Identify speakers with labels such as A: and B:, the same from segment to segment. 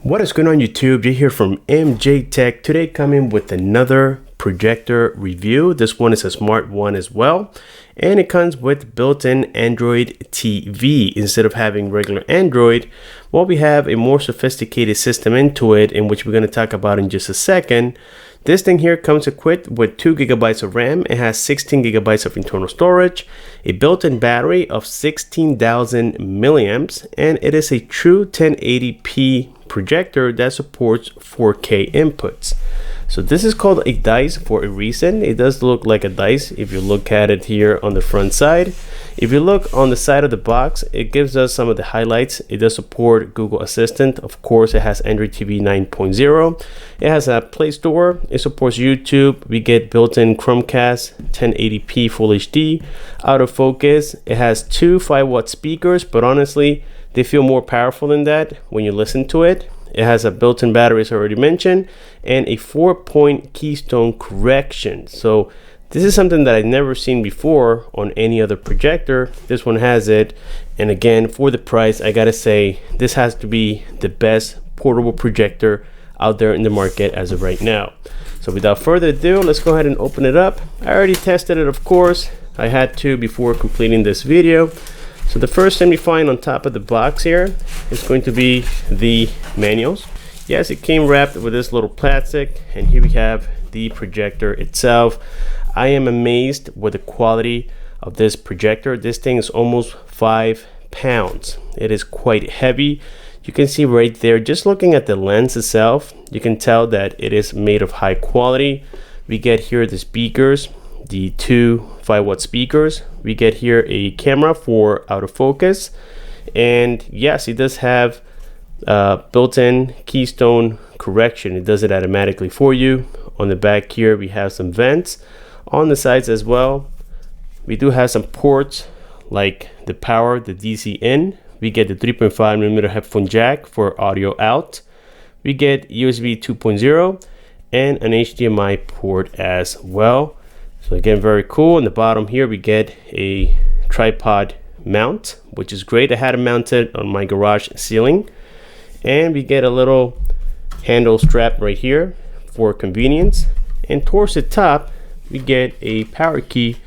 A: What is going on YouTube? You're here from MJ Tech. Today coming with another projector review. This one is a smart one as well. And it comes with built-in Android TV. Instead of having regular Android, well, we have a more sophisticated system into it, in which we're going to talk about in just a second. This thing here comes equipped with 2 GB of RAM. It has 16 GB of internal storage, a built-in battery of 16,000 milliamps, and it is a true 1080p projector that supports 4K inputs. So this is called a dice for a reason. It does look like a dice if you look at it here on the front side. If you look on the side of the box, it gives us some of the highlights. It does support Google Assistant. Of course, it has Android TV 9.0. It has a Play Store. It supports YouTube. We get built-in Chromecast, 1080p Full HD, autofocus. It has 2 5-watt speakers, but honestly, they feel more powerful than that when you listen to it. It has a built-in battery, as I already mentioned, and a 4-point keystone correction. So this is something that I've never seen before on any other projector. This one has it. And again, for the price, I gotta say, this has to be the best portable projector out there in the market as of right now. So without further ado, let's go ahead and open it up. I already tested it, of course. I had to before completing this video. So the first thing we find on top of the box here is going to be the manuals. Yes, it came wrapped with this little plastic, and here we have the projector itself. I am amazed with the quality of this projector. This thing is almost 5 pounds. It is quite heavy. You can see right there, just looking at the lens itself, you can tell that it is made of high quality. We get here the speakers, the 2 5-watt speakers. We get here a camera for autofocus, and yes, it does have built-in keystone correction. It does it automatically for you. On the back here, we have some vents. On the sides as well, we do have some ports like the power, the DC in. We get the 3.5mm headphone jack for audio out. We get USB 2.0 and an HDMI port as well. So again, very cool. On the bottom here, we get a tripod mount, which is great. I had it mounted on my garage ceiling. And we get a little handle strap right here for convenience. And towards the top, we get a power key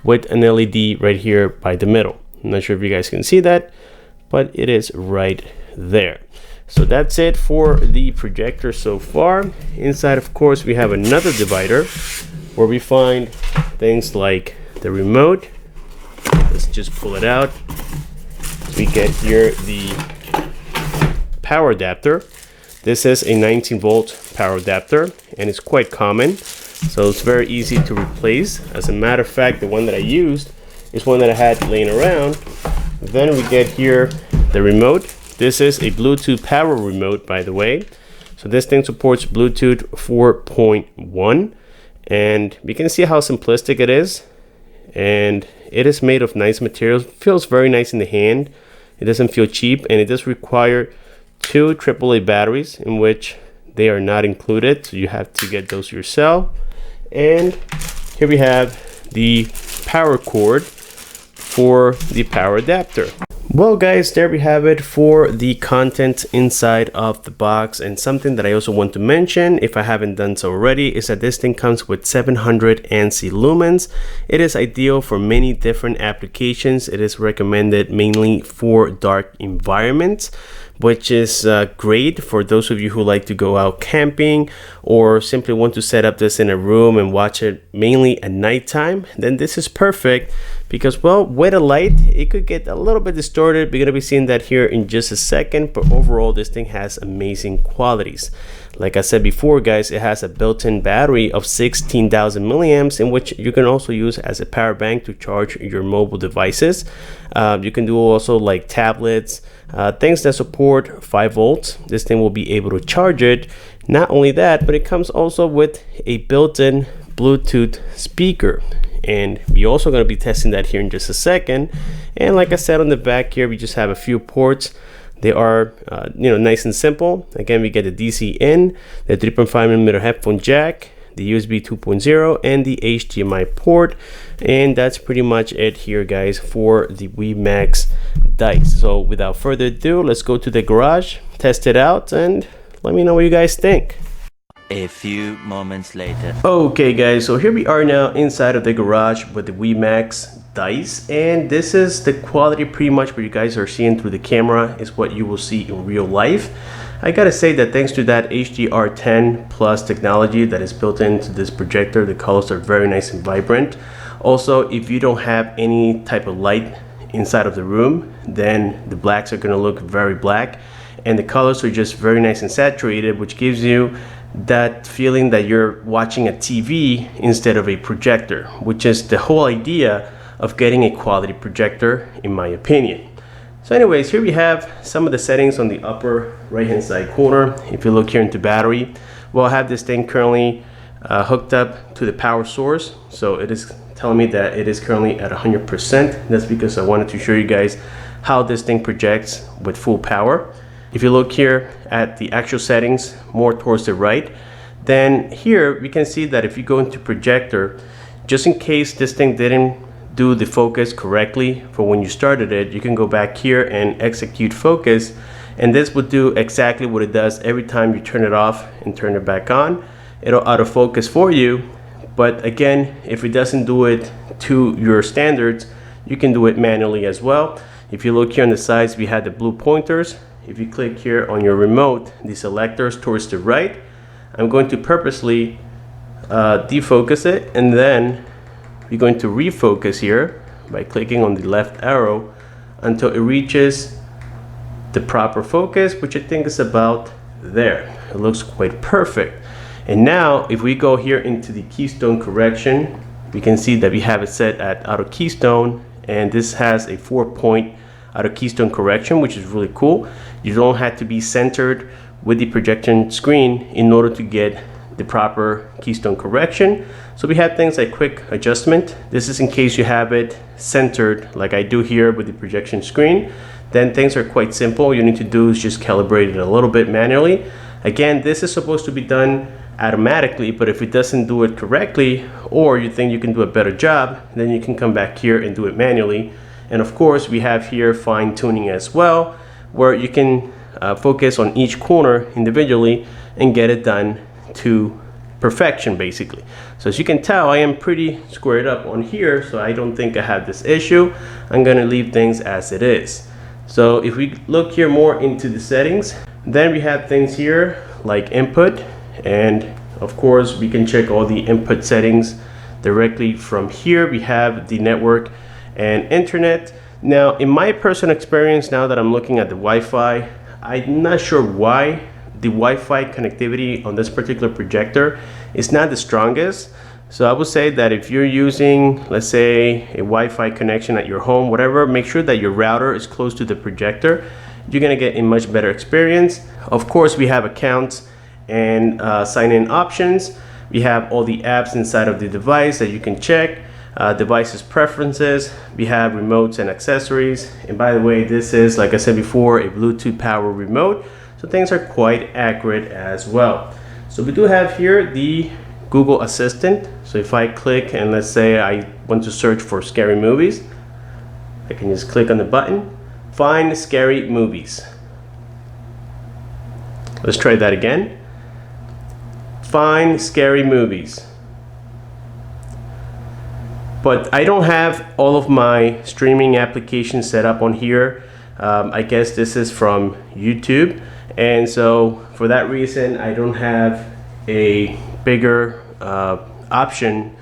A: with an LED right here by the middle. I'm not sure if you guys can see that, but it is right there. So that's it for the projector so far. Inside, of course, we have another divider where we find things like the remote. Let's just pull it out. We get here the power adapter. This is a 19-volt power adapter, and it's quite common, so it's very easy to replace. As a matter of fact, the one that I used is one that I had laying around. Then we get here the remote. This is a Bluetooth power remote, by the way. So this thing supports Bluetooth 4.1. And we can see how simplistic it is, and it is made of nice materials. It feels very nice in the hand. It doesn't feel cheap, and it does require 2 AAA batteries, in which they are not included, so you have to get those yourself. And here we have the power cord for the power adapter. Well guys, there we have it for the contents inside of the box. And something that I also want to mention, if I haven't done so already, is that this thing comes with 700 ANSI Lumens. It is ideal for many different applications. It is recommended mainly for dark environments, which is great for those of you who like to go out camping or simply want to set up this in a room and watch it mainly at nighttime. Then this is perfect, because well, with a light it could get a little bit distorted. We're going to be seeing that here in just a second, but overall this thing has amazing qualities. Like I said before guys, it has a built-in battery of 16,000 milliamps, in which you can also use as a power bank to charge your mobile devices. You can do also like tablets, things that support 5 volts. This thing will be able to charge it. Not only that, but it comes also with a built-in Bluetooth speaker, and we're also going to be testing that here in just a second. And like I said, on the back here, we just have a few ports. They are nice and simple. Again, we get the DC in, the 3.5mm headphone jack, the USB 2.0 and the HDMI port, and that's pretty much it here, guys, for the Wemax dice. So without further ado, let's go to the garage, test it out, and let me know what you guys think.
B: A few moments later.
A: Okay guys, so here we are now inside of the garage with the Wemax dice, and this is the quality pretty much what you guys are seeing through the camera is what you will see in real life. I gotta say that thanks to that HDR10 Plus technology that is built into this projector, the colors are very nice and vibrant. Also, if you don't have any type of light inside of the room, then the blacks are gonna look very black, and the colors are just very nice and saturated, which gives you that feeling that you're watching a TV instead of a projector, which is the whole idea of getting a quality projector, in my opinion. So anyways, here we have some of the settings on the upper right hand side corner. If you look here into battery, well, I have this thing currently hooked up to the power source, so it is telling me that it is currently at 100%. That's because I wanted to show you guys how this thing projects with full power. If you look here at the actual settings more towards the right, then here we can see that if you go into projector, just in case this thing didn't do the focus correctly for when you started it, you can go back here and execute focus, and this would do exactly what it does every time you turn it off and turn it back on. It'll autofocus for you, but again, if it doesn't do it to your standards, you can do it manually as well. If you look here on the sides, we had the blue pointers. If you click here on your remote, the selectors towards the right, I'm going to purposely defocus it, and then we're going to refocus here by clicking on the left arrow until it reaches the proper focus, which I think is about there. It looks quite perfect. And now if we go here into the keystone correction, we can see that we have it set at auto keystone, and this has a 4-point auto keystone correction, which is really cool. You don't have to be centered with the projection screen in order to get the proper keystone correction. So we have things like quick adjustment. This is in case you have it centered like I do here with the projection screen. Then things are quite simple. All you need to do is just calibrate it a little bit manually. Again, this is supposed to be done automatically, but if it doesn't do it correctly, or you think you can do a better job, then you can come back here and do it manually. And of course, we have here fine tuning as well, where you can focus on each corner individually and get it done to perfection, basically. So as you can tell, I am pretty squared up on here, so I don't think I have this issue. I'm gonna leave things as it is. So if we look here more into the settings, then we have things here like input, and of course we can check all the input settings directly from here. We have the network and internet. Now in my personal experience, now that I'm looking at the Wi-Fi, I'm not sure why the Wi-Fi connectivity on this particular projector is not the strongest. So I would say that if you're using, let's say, a Wi-Fi connection at your home, whatever, make sure that your router is close to the projector. You're gonna get a much better experience. Of course, we have accounts and sign-in options. We have all the apps inside of the device that you can check. Devices preferences, we have remotes and accessories, and by the way, this is, like I said before, a Bluetooth power remote, so things are quite accurate as well. So we do have here the Google Assistant. So if I click and let's say I want to search for scary movies, I can just click on the button, find scary movies. Let's try that again. Find scary movies. But I don't have all of my streaming applications set up on here. I guess this is from YouTube, and so for that reason I don't have a bigger option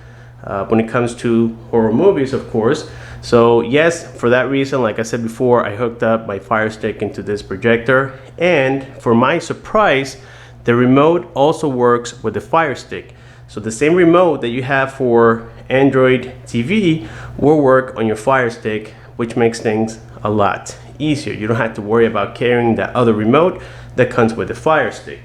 A: when it comes to horror movies, of course. So yes, for that reason, like I said before, I hooked up my Fire Stick into this projector, and for my surprise, the remote also works with the Fire Stick. So the same remote that you have for Android TV will work on your Fire Stick, which makes things a lot easier. You don't have to worry about carrying that other remote that comes with the Fire Stick.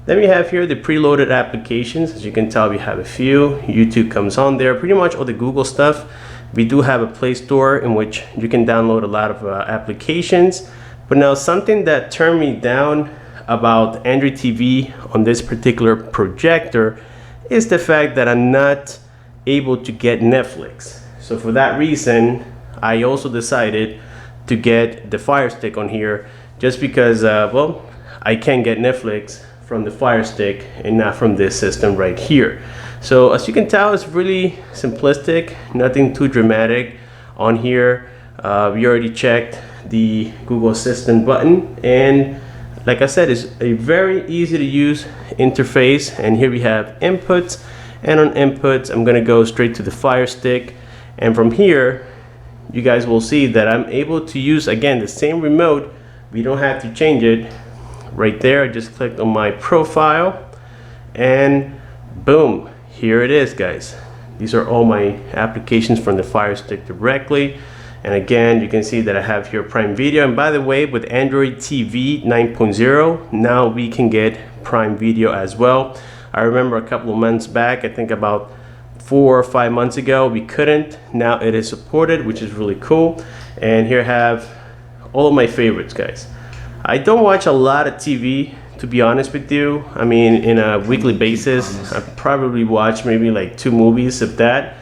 A: Then we have here the preloaded applications. As you can tell, we have a few. YouTube comes on there, pretty much all the Google stuff. We do have a Play Store in which you can download a lot of applications. But now something that turned me down about Android TV on this particular projector is the fact that I'm not able to get Netflix. So for that reason, I also decided to get the Fire Stick on here, just because, well, I can get Netflix from the Fire Stick and not from this system right here. So as you can tell, it's really simplistic, nothing too dramatic on here. We already checked the Google Assistant button, and like I said, it's a very easy to use interface. And here we have inputs, and on inputs I'm gonna go straight to the Fire Stick, and from here you guys will see that I'm able to use again the same remote. We don't have to change it. Right there, I just clicked on my profile, and boom, here it is, guys. These are all my applications from the Fire Stick directly. And again, you can see that I have here Prime Video. And by the way, with Android TV 9.0, now we can get Prime Video as well. I remember a couple of months back, I think about 4 or 5 months ago, we couldn't. Now it is supported, which is really cool. And here I have all of my favorites, guys. I don't watch a lot of TV, to be honest with you. I mean, in a weekly basis, I probably watch maybe like 2 movies, if that.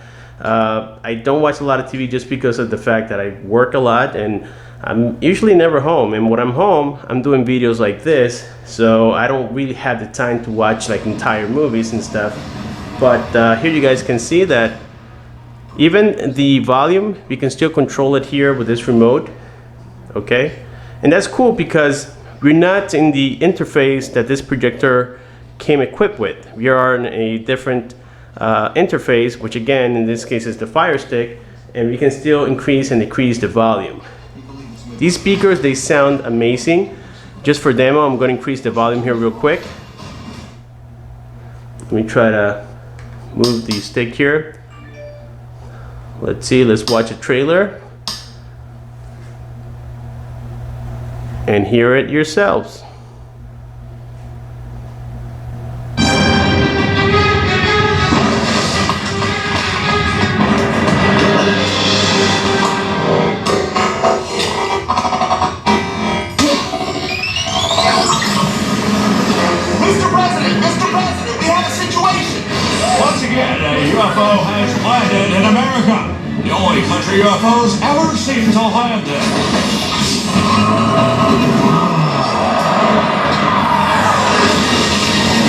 A: I don't watch a lot of TV just because of the fact that I work a lot and I'm usually never home. And when I'm home, I'm doing videos like this, so I don't really have the time to watch like entire movies and stuff. But here you guys can see that even the volume, we can still control it here with this remote. Okay, and that's cool because we're not in the interface that this projector came equipped with. We are in a different interface, which again in this case is the Fire Stick, and we can still increase and decrease the volume. These speakers, they sound amazing. Just for demo, I'm going to increase the volume here real quick. Let me try to move the stick here. Let's see, let's watch a trailer and hear it yourselves.
C: UFO has landed in America. The only country UFOs ever seem to land in.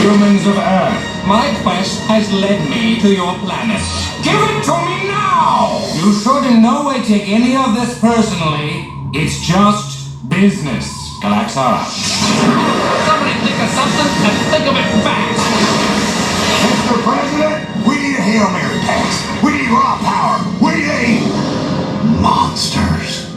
C: Humans of Earth, my quest has led me to your planet. Give it to me now! You should in no way take any of this personally. It's just business, Galaxara. Somebody think of something and think of it fast. Mr. President, we need a Hail Mary pass. We need raw power. We need monsters.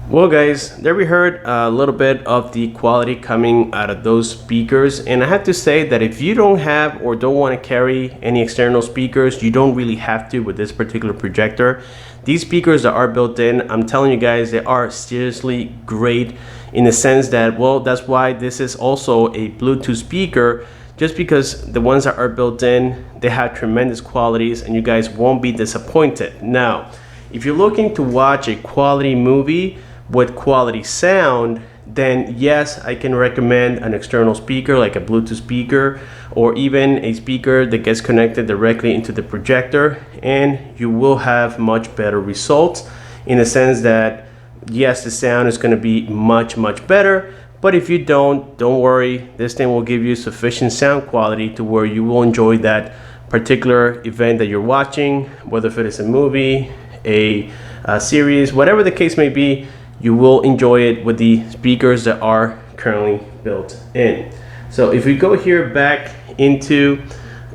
A: Well guys, there we heard a little bit of the quality coming out of those speakers, and I have to say that if you don't have or don't want to carry any external speakers, you don't really have to with this particular projector. These speakers that are built in, I'm telling you guys, they are seriously great in the sense that, well, that's why this is also a Bluetooth speaker, just because the ones that are built in, they have tremendous qualities and you guys won't be disappointed. Now, if you're looking to watch a quality movie with quality sound, then yes, I can recommend an external speaker like a Bluetooth speaker, or even a speaker that gets connected directly into the projector, and you will have much better results in the sense that yes, the sound is going to be much better. But if you don't worry, this thing will give you sufficient sound quality to where you will enjoy that particular event that you're watching, whether if it is a movie, a series, whatever the case may be. You will enjoy it with the speakers that are currently built in. So if we go here back into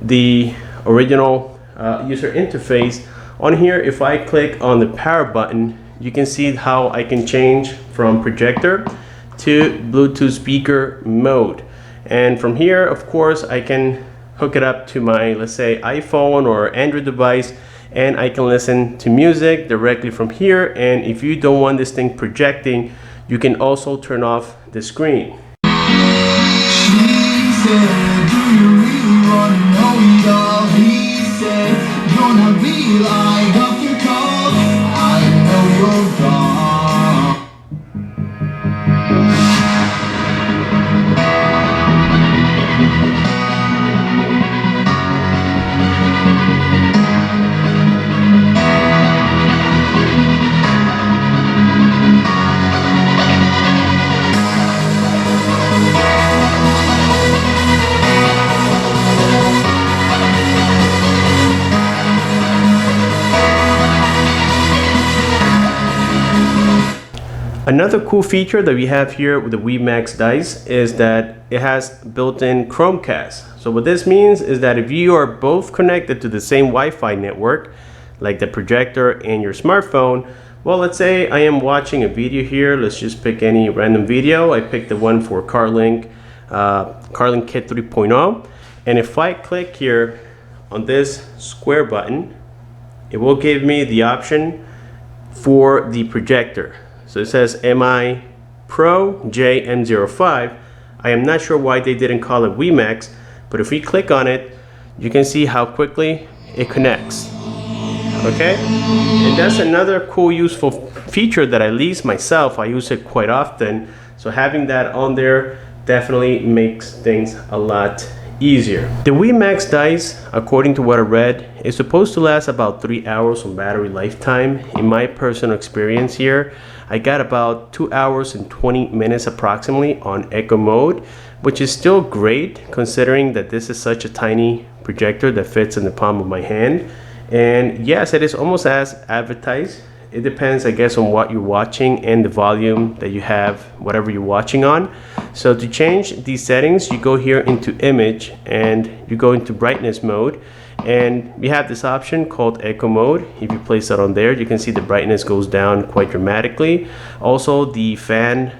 A: the original user interface, on here, if I click on the power button, you can see how I can change from projector to Bluetooth speaker mode. And from here, of course, I can hook it up to my, let's say, iPhone or Android device, and I can listen to music directly from here. And if you don't want this thing projecting, you can also turn off the screen.
D: She said, do you really want to know it all? He said, you're not real, I got your call. I know you're gone.
A: Another cool feature that we have here with the Wemax dice is that it has built-in Chromecast. So what this means is that if you are both connected to the same Wi-Fi network, like the projector and your smartphone, well, let's say I am watching a video here. Let's just pick any random video. I picked the one for CarLink Kit 3.0. And if I click here on this square button, it will give me the option for the projector. So it says MI Pro JM05. I am not sure why they didn't call it Wemax, but if we click on it, you can see how quickly it connects. Okay, and that's another cool useful feature that at least myself, I use it quite often. So having that on there definitely makes things a lot easier. The Wemax dice, according to what I read, is supposed to last about 3 hours on battery lifetime. In my personal experience here, I got about 2 hours and 20 minutes approximately on echo mode, which is still great considering that this is such a tiny projector that fits in the palm of my hand. And yes, it is almost as advertised. It depends, I guess, on what you're watching and the volume that you have, whatever you're watching on. So to change these settings, you go here into image and you go into brightness mode, and we have this option called echo mode. If you place that on there, you can see the brightness goes down quite dramatically. Also, the fan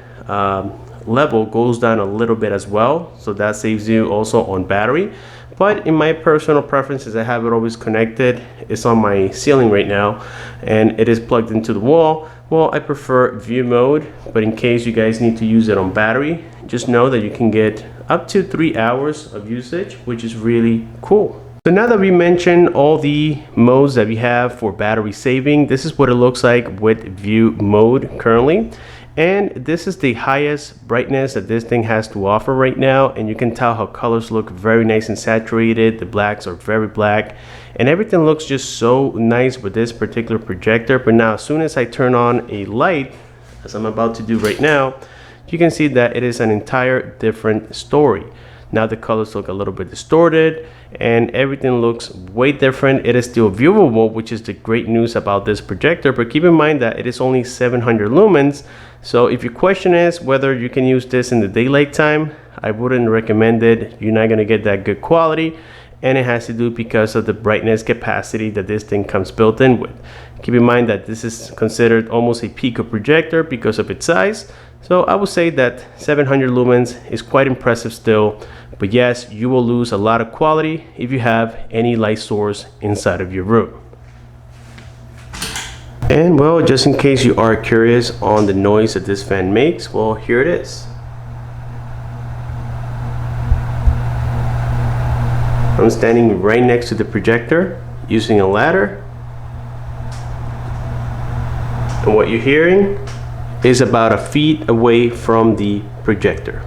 A: level goes down a little bit as well, so that saves you also on battery. But in my personal preferences, I have it always connected. It's on my ceiling right now and it is plugged into the wall. Well, I prefer view mode, but in case you guys need to use it on battery, just know that you can get up to 3 hours of usage, which is really cool. So now that we mentioned all the modes that we have for battery saving, this is what it looks like with view mode currently. And this is the highest brightness that this thing has to offer right now, and you can tell how colors look very nice and saturated. The blacks are very black and everything looks just so nice with this particular projector. But now as soon as I turn on a light, as I'm about to do right now, you can see that it is an entire different story. Now the colors look a little bit distorted and everything looks way different. It is still viewable, which is the great news about this projector, but keep in mind that it is only 700 lumens. So if your question is whether you can use this in the daylight time, I wouldn't recommend it. You're not gonna get that good quality, and it has to do because of the brightness capacity that this thing comes built in with. Keep in mind that this is considered almost a Pico projector because of its size. So I would say that 700 lumens is quite impressive still, but yes, you will lose a lot of quality if you have any light source inside of your room. And well, just in case you are curious on the noise that this fan makes, well, here it is. I'm standing right next to the projector using a ladder, and what you're hearing is about 1 feet away from the projector.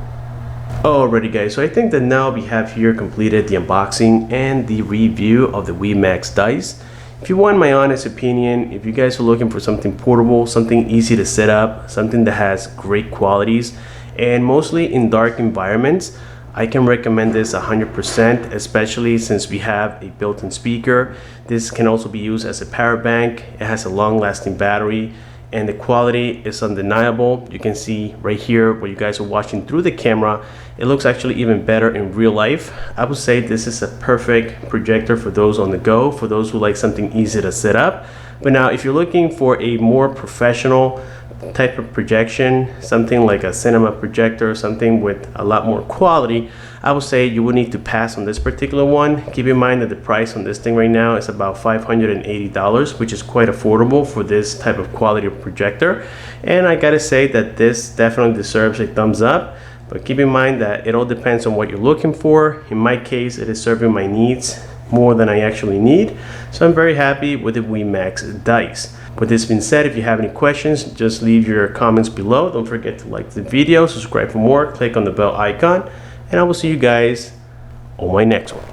A: Alrighty guys, so I think that now we have here completed the unboxing and the review of the Wemax dice. If you want my honest opinion, if you guys are looking for something portable, something easy to set up, something that has great qualities, and mostly in dark environments, I can recommend this 100%, especially since we have a built-in speaker. This can also be used as a power bank. It has a long-lasting battery, and the quality is undeniable. You can see right here what you guys are watching through the camera. It looks actually even better in real life. I would say this is a perfect projector for those on the go, for those who like something easy to set up. But now if you're looking for a more professional type of projection, something like a cinema projector, something with a lot more quality, I would say you would need to pass on this particular one. Keep in mind that the price on this thing right now is about $580, which is quite affordable for this type of quality of projector. And I gotta say that this definitely deserves a thumbs up, but keep in mind that it all depends on what you're looking for. In my case, it is serving my needs more than I actually need, so I'm very happy with the Wemax dice. With this being said, if you have any questions, just leave your comments below. Don't forget to like the video, subscribe for more, click on the bell icon, and I will see you guys on my next one.